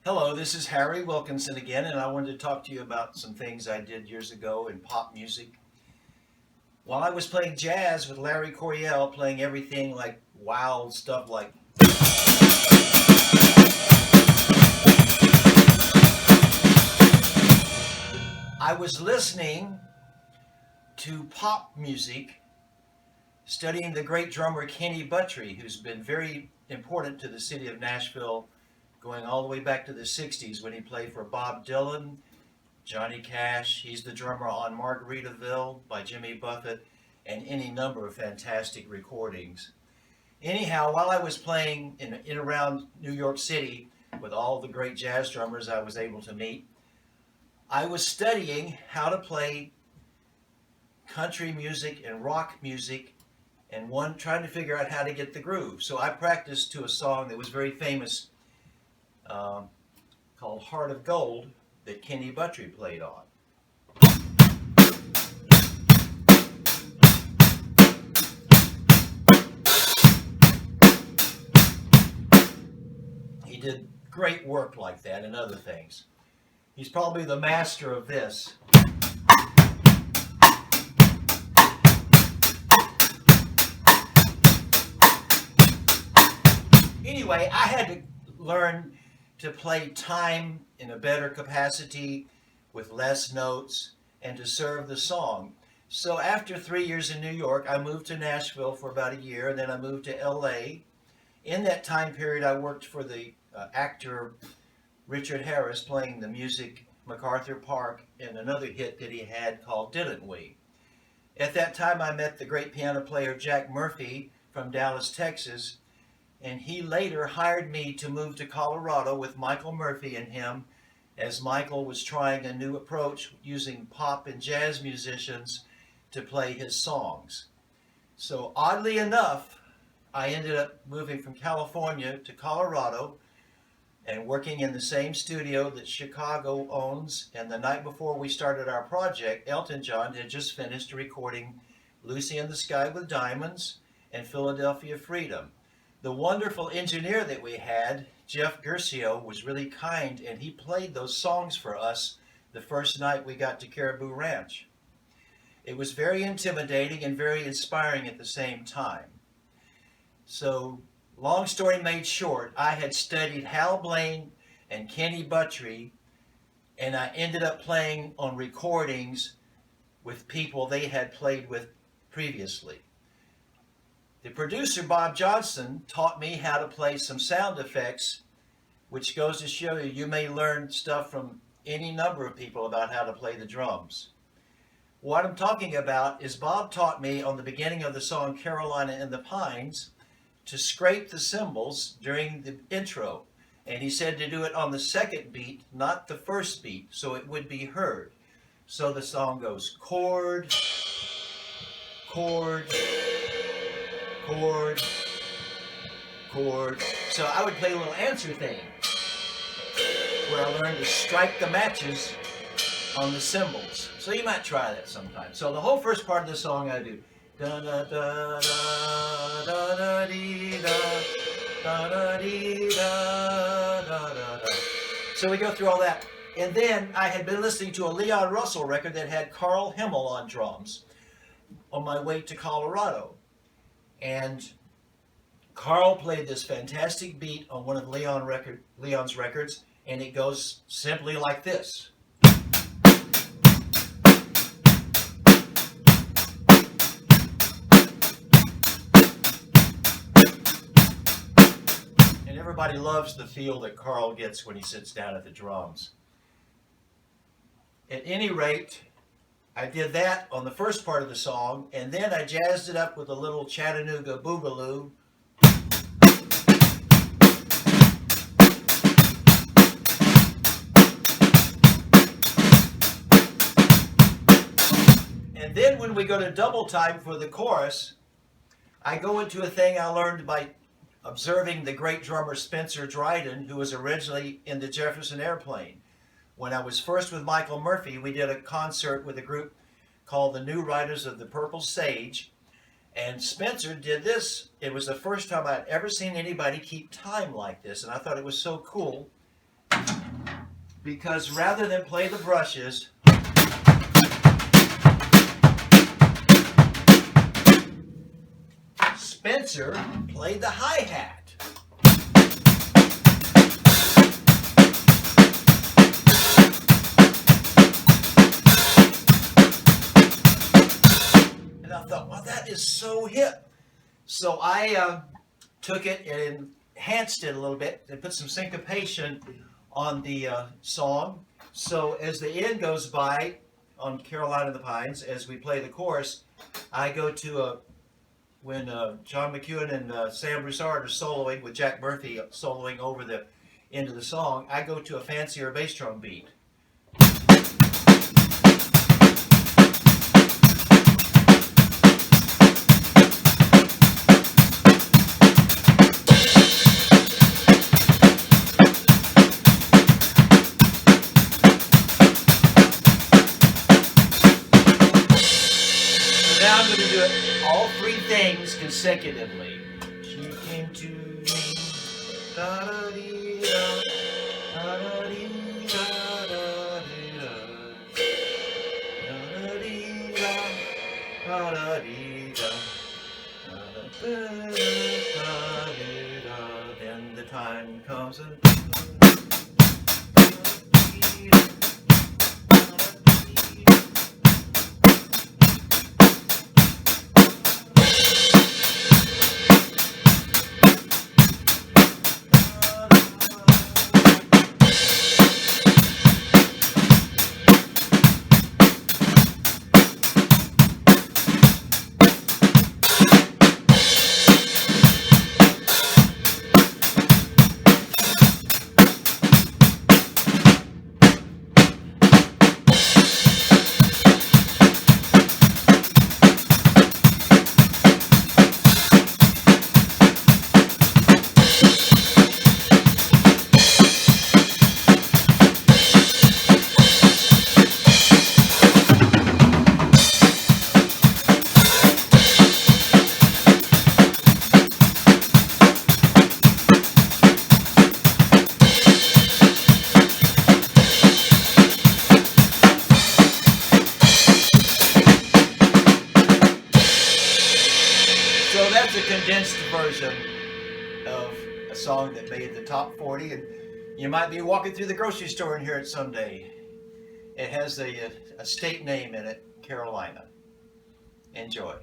Hello, this is Harry Wilkinson again, and I wanted to talk to you about some things I did years ago in pop music. While I was playing jazz with Larry Coryell, playing everything like wild stuff like I was listening to pop music, studying the great drummer Kenny Buttrey, who's been very important to the city of Nashville, going all the way back to the 60s when he played for Bob Dylan, Johnny Cash. He's the drummer on Margaritaville by Jimmy Buffett, and any number of fantastic recordings. Anyhow, while I was playing in around New York City with all the great jazz drummers I was able to meet, I was studying how to play country music and rock music and trying to figure out how to get the groove. So I practiced to a song that was very famous called Heart of Gold that Kenny Buttrey played on. He did great work like that and other things. He's probably the master of this. Anyway, I had to learn to play time in a better capacity with less notes and to serve the song. So after 3 years in New York, I moved to Nashville for about a year, and then I moved to LA. In that time period, I worked for the actor Richard Harris, playing the music MacArthur Park and another hit that he had called Didn't We? At that time, I met the great piano player Jack Murphy from Dallas, Texas, and he later hired me to move to Colorado with Michael Murphy and him, as Michael was trying a new approach using pop and jazz musicians to play his songs. So oddly enough, I ended up moving from California to Colorado and working in the same studio that Chicago owns. And the night before we started our project, Elton John had just finished recording Lucy in the Sky with Diamonds and Philadelphia Freedom. The wonderful engineer that we had, Jeff Gersio, was really kind, and he played those songs for us the first night we got to Caribou Ranch. It was very intimidating and very inspiring at the same time. So, long story made short, I had studied Hal Blaine and Kenny Buttrey, and I ended up playing on recordings with people they had played with previously. The producer, Bob Johnson, taught me how to play some sound effects, which goes to show you, you may learn stuff from any number of people about how to play the drums. What I'm talking about is Bob taught me on the beginning of the song Carolina in the Pines to scrape the cymbals during the intro. And he said to do it on the second beat, not the first beat, so it would be heard. So the song goes chord, chord, chord, chord. So I would play a little answer thing where I learned to strike the matches on the cymbals. So you might try that sometime. So the whole first part of the song I do da da da da da da dee da da da dee da da da da. So we go through all that. And then I had been listening to a Leon Russell record that had Carl Himmel on drums on my way to Colorado. And Carl played this fantastic beat on one of Leon's records, and it goes simply like this. And everybody loves the feel that Carl gets when he sits down at the drums. At any rate, I did that on the first part of the song, and then I jazzed it up with a little Chattanooga boogaloo. And then when we go to double time for the chorus, I go into a thing I learned by observing the great drummer Spencer Dryden, who was originally in the Jefferson Airplane. When I was first with Michael Murphy, we did a concert with a group called the New Riders of the Purple Sage, and Spencer did this. It was the first time I'd ever seen anybody keep time like this, and I thought it was so cool. because rather than play the brushes, Spencer played the hi-hat. And I thought, well, that is so hip. So I took it and enhanced it a little bit and put some syncopation on the song. So as the end goes by on Carolina in the Pines, as we play the chorus, I go to when John McEuen and Sam Broussard are soloing with Jack Murphy soloing over the end of the song, I go to a fancier bass drum beat. Now I'm going to do it all three things consecutively. She came to me, da da dee da, da da dee da da dee da, da da dee da, da da dee da, da da dee da. Then the time comes and. So that's a condensed version of a song that made the top 40, and you might be walking through the grocery store and hear it someday. It has a state name in it, Carolina. Enjoy.